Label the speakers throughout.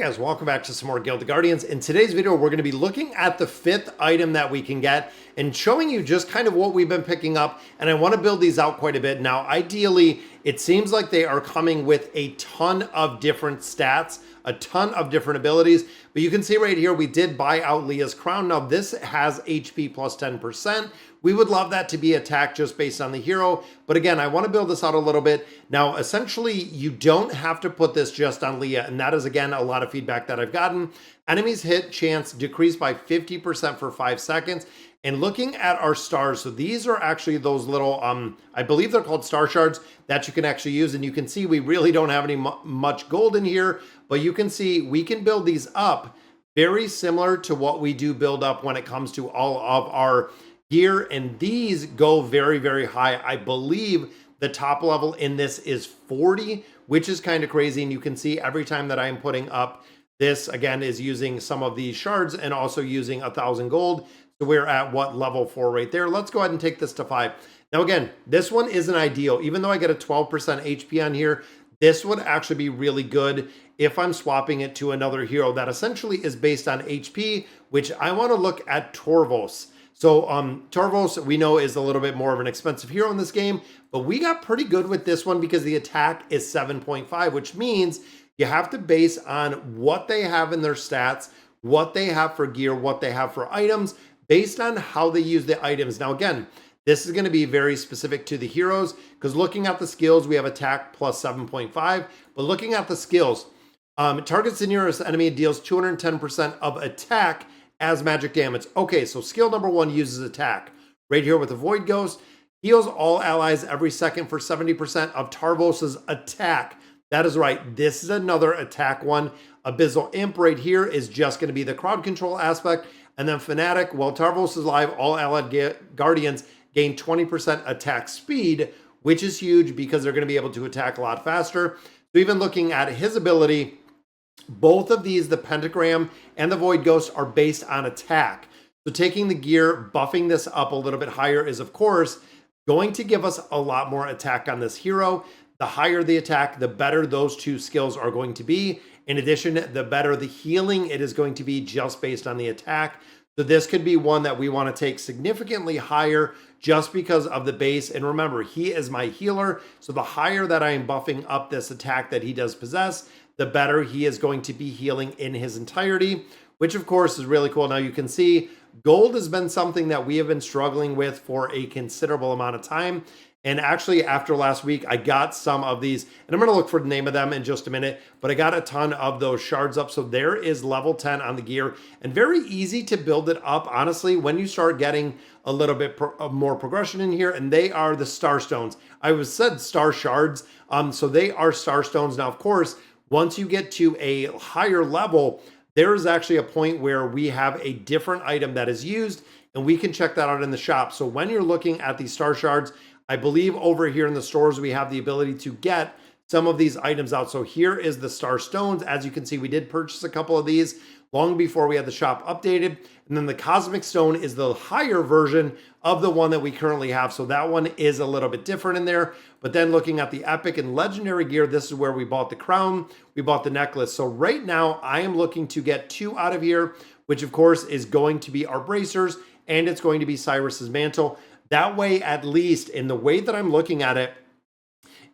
Speaker 1: Guys, welcome back to some more Guild of Guardians. In today's video, we're going to be looking at the 5th item that we can get and showing you just kind of what we've been picking up. And I want to build these out quite a bit. Now, ideally, it seems like they are coming with a ton of different stats, a ton of different abilities. But you can see right here, we did buy out Leah's crown. Now, this has HP plus 10%. We would love that to be attack just based on the hero. But again, I want to build this out a little bit. Now, essentially, you don't have to put this just on Leah. And that is, again, a lot of feedback that I've gotten. Enemies hit chance decreased by 50% for 5 seconds. And looking at our stars, so these are actually those little, I believe they're called star shards that you can actually use. And you can see we really don't have any much gold in here, but you can see we can build these up very similar to what we do build up when it comes to all of our gear. And these go very, very high. I believe the top level in this is 40, which is kind of crazy. And you can see every time that I'm putting up this, again, is using some of these shards and also using 1,000 gold. So we're at what, level 4 right there. Let's go ahead and take this to 5. Now, again, this one isn't ideal. Even though I get a 12% HP on here, this would actually be really good if I'm swapping it to another hero that essentially is based on HP, which I want to look at Tavros. So Tavros, we know, is a little bit more of an expensive hero in this game, but we got pretty good with this one because the attack is 7.5, which means you have to base on what they have in their stats, what they have for gear, what they have for items, based on how they use the items. Now, again, this is going to be very specific to the heroes because looking at the skills, we have attack plus 7.5, but looking at the skills, targets the nearest enemy, deals 210% of attack as magic damage. Okay, so skill number 1 uses attack. Right here with the Void Ghost, heals all allies every second for 70% of Tavros' attack. That is right, this is another attack one. Abyssal Imp right here is just going to be the crowd control aspect. And then Fanatic, while Tavros is live, all allied guardians gain 20% attack speed, which is huge because they're going to be able to attack a lot faster. So even looking at his ability, both of these, the Pentagram and the Void Ghost, are based on attack. So taking the gear, buffing this up a little bit higher is, of course, going to give us a lot more attack on this hero. The higher the attack, the better those two skills are going to be. In addition, the better the healing it is going to be just based on the attack. So this could be one that we want to take significantly higher just because of the base. And remember, he is my healer. So the higher that I am buffing up this attack that he does possess, the better he is going to be healing in his entirety, which of course is really cool. Now you can see gold has been something that we have been struggling with for a considerable amount of time. And actually, after last week, I got some of these, and I'm going to look for the name of them in just a minute, but I got a ton of those shards up. So there is level 10 on the gear, and very easy to build it up, honestly, when you start getting a little bit more progression in here, and they are the star stones. I was said star shards, so they are star stones. Now, of course, once you get to a higher level, there is actually a point where we have a different item that is used, and we can check that out in the shop. So when you're looking at these star shards, I believe over here in the stores, we have the ability to get some of these items out. So here is the star stones. As you can see, we did purchase a couple of these long before we had the shop updated. And then the cosmic stone is the higher version of the one that we currently have. So that one is a little bit different in there. But then looking at the epic and legendary gear, this is where we bought the crown, we bought the necklace. So right now I am looking to get 2 out of here, which of course is going to be our bracers, and it's going to be Cyrus's mantle. That way, at least in the way that I'm looking at it,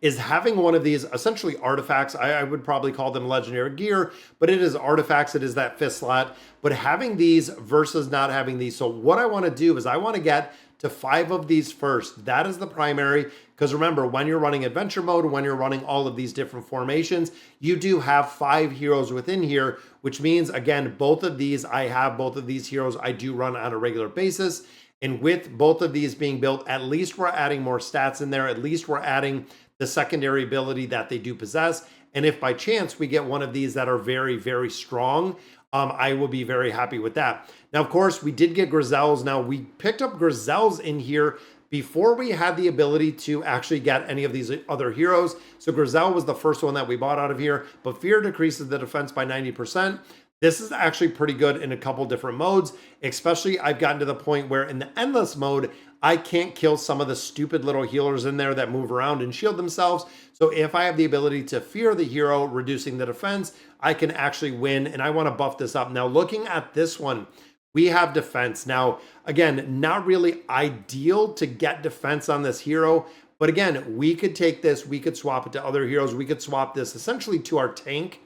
Speaker 1: is having one of these essentially artifacts. I would probably call them legendary gear, but it is artifacts. It is that 5th slot. But having these versus not having these. So what I want to do is I want to get to 5 of these first. That is the primary. Because remember, when you're running adventure mode, when you're running all of these different formations, you do have 5 heroes within here, which means, again, both of these, I have both of these heroes I do run on a regular basis. And with both of these being built, at least we're adding more stats in there. At least we're adding the secondary ability that they do possess. And if by chance we get one of these that are very, very strong, I will be very happy with that. Now, of course, we did get Griselle's. Now, we picked up Griselle's in here before we had the ability to actually get any of these other heroes. So Griselle was the first one that we bought out of here, but fear decreases the defense by 90%. This is actually pretty good in a couple different modes, especially I've gotten to the point where in the endless mode, I can't kill some of the stupid little healers in there that move around and shield themselves. So if I have the ability to fear the hero, reducing the defense, I can actually win, and I want to buff this up. Now, looking at this one, we have defense. Now, again, not really ideal to get defense on this hero, but again, we could take this, we could swap it to other heroes, we could swap this essentially to our tank.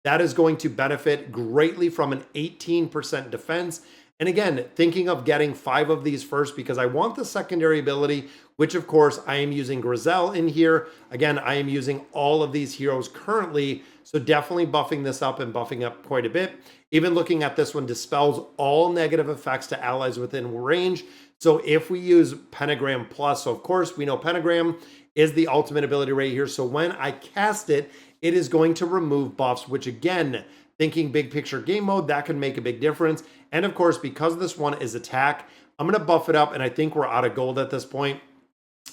Speaker 1: That is going to benefit greatly from an 18% defense. And again, thinking of getting 5 of these first because I want the secondary ability, which of course I am using Griselle in here. Again, I am using all of these heroes currently, so definitely buffing this up and buffing up quite a bit. Even looking at this one, dispels all negative effects to allies within range. So if we use Pentagram Plus, so of course we know Pentagram is the ultimate ability right here. So when I cast it, it is going to remove buffs, which again, thinking big picture game mode, that can make a big difference. And of course, because this one is attack, I'm going to buff it up, and I think we're out of gold at this point.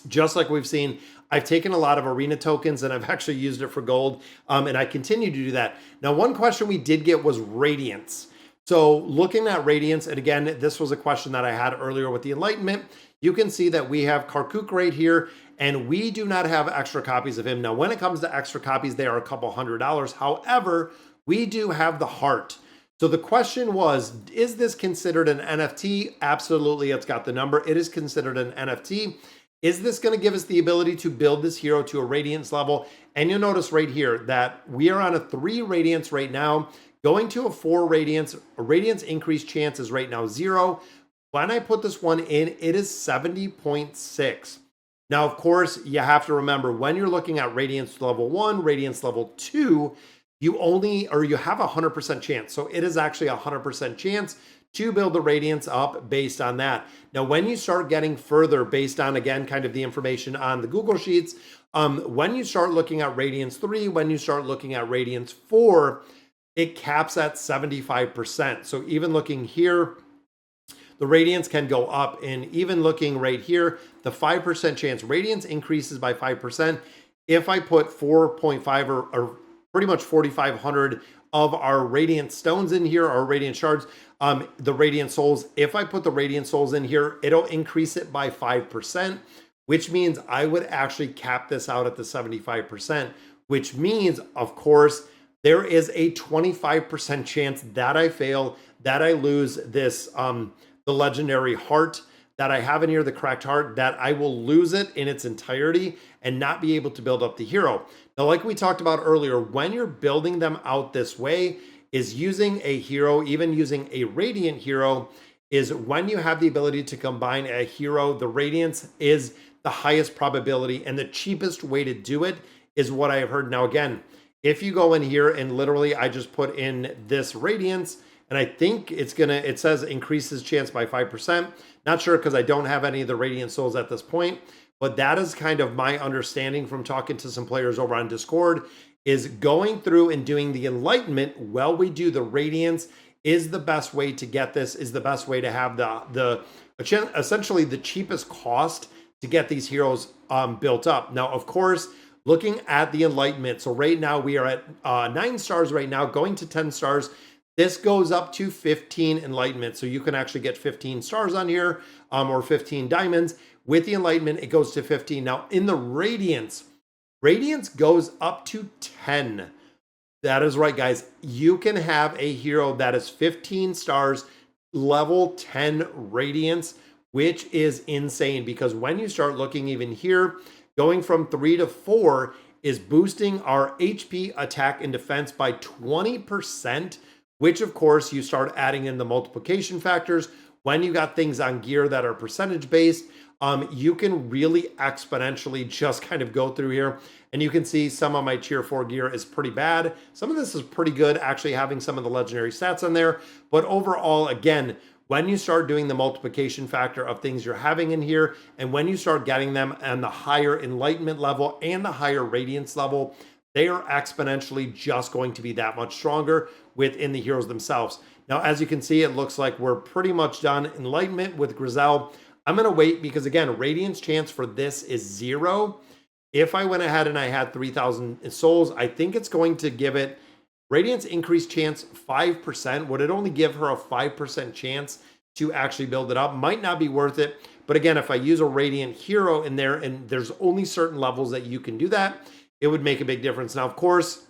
Speaker 1: Just like we've seen, I've taken a lot of arena tokens and I've actually used it for gold, and I continue to do that. Now, one question we did get was Radiance. So looking at Radiance, and again, this was a question that I had earlier with the Enlightenment, you can see that we have Karkuk right here, and we do not have extra copies of him. Now, when it comes to extra copies, they are a couple $100. However, we do have the heart. So the question was, is this considered an NFT? Absolutely, it's got the number. It is considered an NFT. Is this going to give us the ability to build this hero to a Radiance level? And you'll notice right here that we are on a 3 Radiance right now, going to a 4 Radiance. A Radiance increase chance is right now 0. When I put this one in, it is 70.6. Now, of course, you have to remember when you're looking at Radiance level 1, Radiance level 2, you have a 100% chance. So it is actually a 100% chance to build the Radiance up based on that. Now, when you start getting further based on, again, kind of the information on the Google Sheets, when you start looking at Radiance 3, when you start looking at Radiance 4, it caps at 75%. So even looking here, the Radiance can go up, and even looking right here, the 5% chance, Radiance increases by 5%. If I put 4.5 or pretty much 4,500 of our Radiant stones in here, our Radiant shards, the Radiant souls, if I put the Radiant souls in here, it'll increase it by 5%, which means I would actually cap this out at the 75%, which means, of course, there is a 25% chance that I fail, that I lose this, the legendary heart that I have in here, the cracked heart, that I will lose it in its entirety and not be able to build up the hero. Now, like we talked about earlier, when you're building them out this way, is using a hero, even using a Radiant hero, is when you have the ability to combine a hero, the Radiance is the highest probability, and the cheapest way to do it is what I have heard. Now, again, if you go in here and literally I just put in this Radiance, and I think it says increases chance by 5%. Not sure because I don't have any of the Radiant souls at this point, but that is kind of my understanding from talking to some players over on Discord, is going through and doing the Enlightenment while we do the Radiance is the best way to get this, is the best way to have the essentially the cheapest cost to get these heroes built up. Now, of course, looking at the Enlightenment, so right now we are at 9 stars right now, going to 10 stars. This goes up to 15 Enlightenment. So you can actually get 15 stars on here, or 15 diamonds. With the Enlightenment, it goes to 15. Now, in the Radiance, Radiance goes up to 10. That is right, guys. You can have a hero that is 15 stars, level 10 Radiance, which is insane, because when you start looking even here, going from 3 to 4 is boosting our HP, attack, and defense by 20%, which of course you start adding in the multiplication factors. When you got things on gear that are percentage based, you can really exponentially just kind of go through here. And you can see some of my tier 4 gear is pretty bad. Some of this is pretty good, actually having some of the legendary stats on there. But overall, again, when you start doing the multiplication factor of things you're having in here, and when you start getting them on the higher Enlightenment level and the higher Radiance level, they are exponentially just going to be that much stronger within the heroes themselves. Now, as you can see, it looks like we're pretty much done Enlightenment with Griselle. I'm going to wait because, again, Radiance chance for this is 0. If I went ahead and I had 3,000 souls, I think it's going to give it Radiance increase chance 5%. Would it only give her a 5% chance to actually build it up. Might not be worth it. But again, if I use a Radiant hero in there and there's only certain levels that you can do that, it would make a big difference. Now, of course,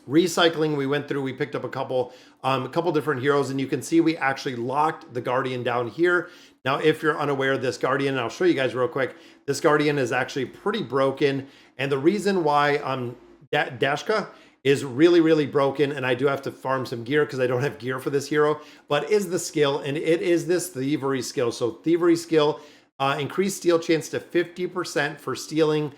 Speaker 1: recycling, we went through, we picked up a couple different heroes, and you can see we actually locked the Guardian down here. Now, if you're unaware of this Guardian, and I'll show you guys real quick, this Guardian is actually pretty broken. And the reason why Dashka is really broken, and I do have to farm some gear because I don't have gear for this hero, but is the skill, and it is this Thievery skill. So Thievery skill, increased steal chance to 50% for stealing,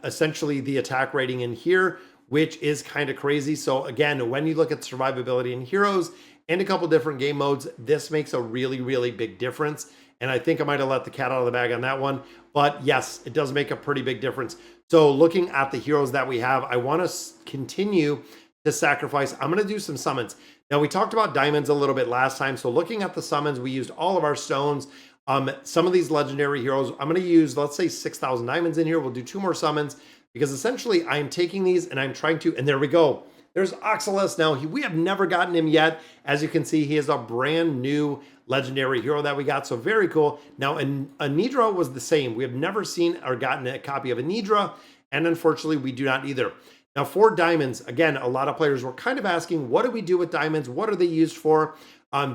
Speaker 1: essentially the attack rating in here, which is kind of crazy. So again, when you look at survivability in heroes and a couple different game modes, this makes a really big difference. And I think I might have let the cat out of the bag on that one. But yes, it does make a pretty big difference. So looking at the heroes that we have, I want to continue to sacrifice. I'm going to do some summons. Now, we talked about diamonds a little bit last time. So looking at the summons, we used all of our stones. Some of these legendary heroes, I'm going to use, let's say 6,000 diamonds in here. We'll do 2 more summons because essentially I'm taking these and I'm trying to, and there we go. There's Oxalis. Now, we have never gotten him yet. As you can see, he is a brand new legendary hero that we got. So very cool. Now, Anidra was the same. We have never seen or gotten a copy of Anidra, and unfortunately, we do not either. Now, for diamonds, again, a lot of players were kind of asking, what do we do with diamonds? What are they used for?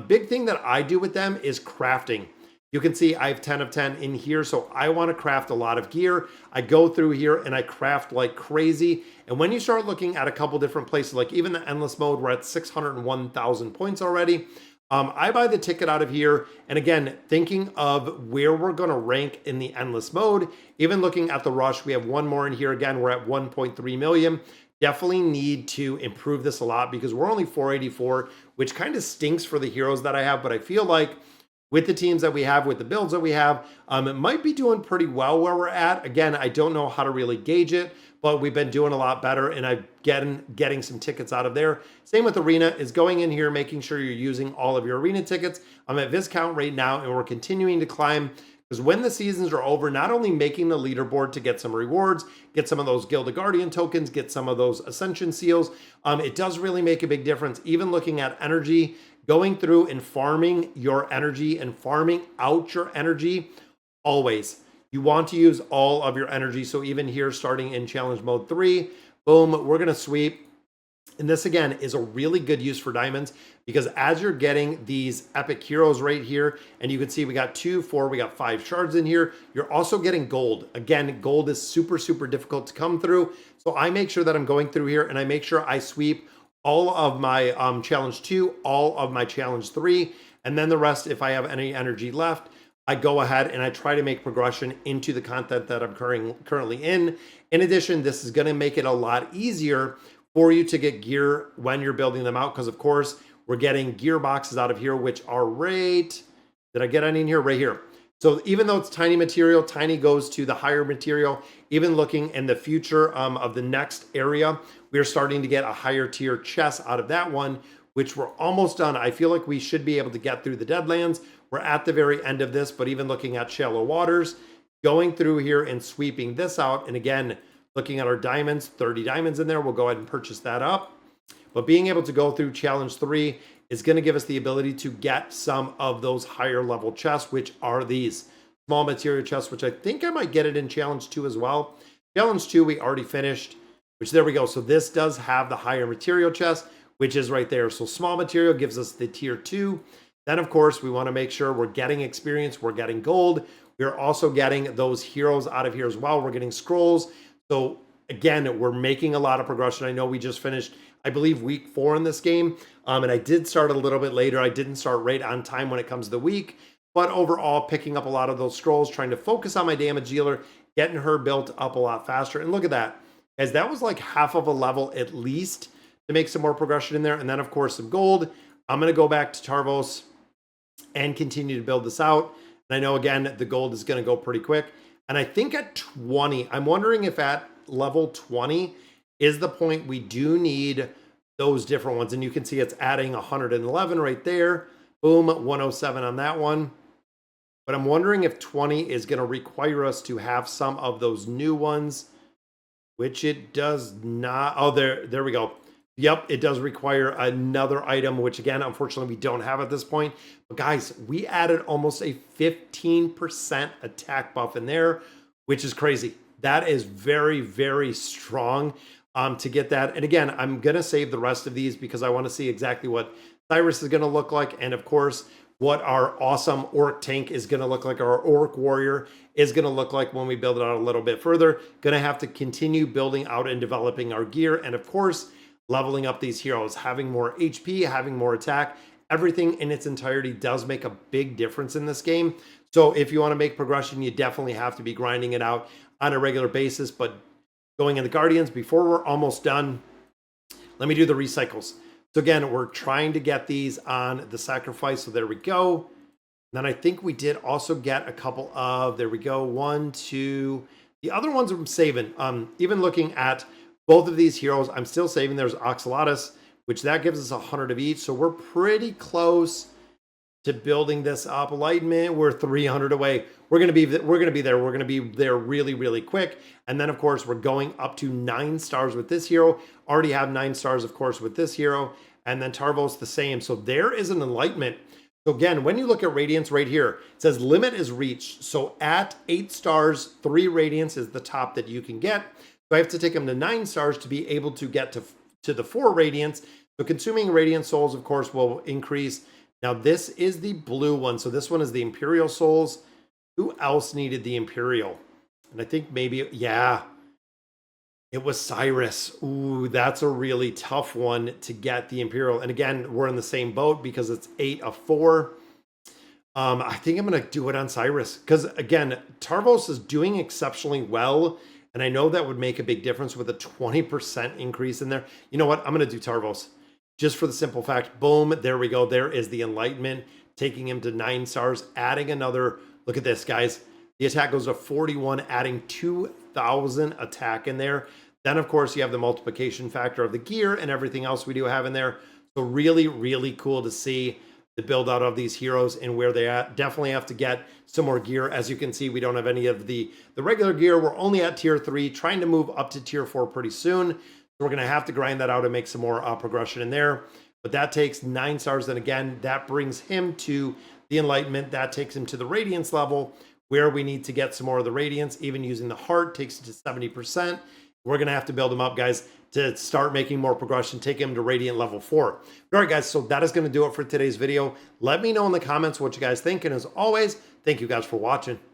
Speaker 1: Big thing that I do with them is crafting. You can see I have 10 of 10 in here, so I want to craft a lot of gear. I go through here and I craft like crazy. And when you start looking at a couple different places, like even the endless mode, we're at 601,000 points already. I buy the ticket out of here. And again, thinking of where we're going to rank in the endless mode, even looking at the rush, we have one more in here. Again, we're at 1.3 million. Definitely need to improve this a lot because we're only 484, which kind of stinks for the heroes that I have. But I feel like with the teams that we have, with the builds that we have, it might be doing pretty well where we're at. Again, I don't know how to really gauge it, but we've been doing a lot better, and I'm getting some tickets out of there. Same with Arena, is going in here, making sure you're using all of your Arena tickets. I'm at Viscount right now, and we're continuing to climb, because when the seasons are over, not only making the leaderboard to get some rewards, get some of those Guild of Guardian tokens, get some of those Ascension seals, it does really make a big difference. Even looking at energy, going through and farming your energy and farming out your energy, always. You want to use all of your energy. So even here, starting in challenge mode 3, boom, we're going to sweep. And this again is a really good use for diamonds because as you're getting these epic heroes right here, and you can see we got 2, 4, we got 5 shards in here. You're also getting gold. Again, gold is super difficult to come through. So I make sure that I'm going through here and I make sure I sweep all of my challenge 2, all of my challenge 3, and then the rest, if I have any energy left, I go ahead and I try to make progression into the content that I'm currently in. In addition, this is going to make it a lot easier for you to get gear when you're building them out, because of course, we're getting gear boxes out of here, which are right, did I get any in here? Right here. So even though it's tiny material, tiny goes to the higher material. Even looking in the future of the next area, we're starting to get a higher tier chest out of that one, which we're almost done. I feel like we should be able to get through the Deadlands. We're at the very end of this, but even looking at shallow waters, going through here and sweeping this out. And again, looking at our diamonds, 30 diamonds in there, we'll go ahead and purchase that up. But being able to go through challenge 3 is going to give us the ability to get some of those higher level chests, which are these small material chests, which I think I might get it in challenge 2 as well. Challenge 2, we already finished, which there we go. So this does have the higher material chest, which is right there. So small material gives us the tier 2. Then of course, we want to make sure we're getting experience, we're getting gold. We're also getting those heroes out of here as well. We're getting scrolls. So again, we're making a lot of progression. I know we just finished, I believe, week 4 in this game. And I did start a little bit later. I didn't start right on time when it comes to the week. But overall, picking up a lot of those scrolls, trying to focus on my damage dealer, getting her built up a lot faster. And look at that. Guys, that was like half of a level at least to make some more progression in there. And then, of course, some gold. I'm going to go back to Tavros and continue to build this out. And I know, again, the gold is going to go pretty quick. And I think at 20, I'm wondering if at level 20 is the point we do need those different ones. And you can see it's adding 111 right there. Boom, 107 on that one. But I'm wondering if 20 is going to require us to have some of those new ones, which it does not. Oh, there we go. Yep, it does require another item, which again, unfortunately, we don't have at this point. But guys, we added almost a 15% attack buff in there, which is crazy. That is very, very strong to get that. And again, I'm going to save the rest of these because I want to see exactly what Cyrus is going to look like. And of course, what our awesome orc tank is going to look like, our orc warrior is going to look like when we build it out a little bit further. Going to have to continue building out and developing our gear. And of course, leveling up these heroes, having more HP, having more attack, everything in its entirety does make a big difference in this game. So if you want to make progression, you definitely have to be grinding it out on a regular basis. But going into Guardians, before we're almost done, let me do the recycles. So again, we're trying to get these on the sacrifice. So there we go. Then I think we did also get a couple of, there we go, 1, 2. The other ones I'm saving. Even looking at both of these heroes, I'm still saving. There's Oxalatus, which that gives us 100 of each. So we're pretty close to building this up. Enlightenment, we're 300 away. We're gonna be there. We're gonna be there really, really quick. And then of course we're going up to 9 stars with this hero. Already have 9 stars, of course, with this hero. And then Tavros the same. So there is an Enlightenment. So again, when you look at Radiance right here, it says limit is reached. So at 8 stars, 3 Radiance is the top that you can get. So I have to take them to 9 stars to be able to get to the 4 Radiance. So consuming Radiant Souls, of course, will increase. Now this is the blue one. So this one is the Imperial Souls. Who else needed the Imperial? And I think maybe, yeah, it was Cyrus. Ooh, that's a really tough one to get the Imperial. And again, we're in the same boat because it's 8 of 4. I think I'm going to do it on Cyrus. Because again, Tavros is doing exceptionally well. And I know that would make a big difference with a 20% increase in there. You know what? I'm going to do Tavros. Just for the simple fact, boom, there we go. There is the Enlightenment, taking him to 9 stars, adding another. Look at this, guys. The attack goes to 41, adding 2,000 attack in there. Then, of course, you have the multiplication factor of the gear and everything else we do have in there. So really, really cool to see the build out of these heroes and where they're at. Definitely have to get some more gear. As you can see, we don't have any of the regular gear. We're only at tier 3, trying to move up to tier 4 pretty soon. So we're going to have to grind that out and make some more progression in there. But that takes 9 stars. And again, that brings him to the Enlightenment. That takes him to the Radiance level, where we need to get some more of the Radiance. Even using the heart takes it to 70%. We're going to have to build him up, guys, to start making more progression, take him to Radiant level 4. All right, guys, so that is going to do it for today's video. Let me know in the comments what you guys think. And as always, thank you guys for watching.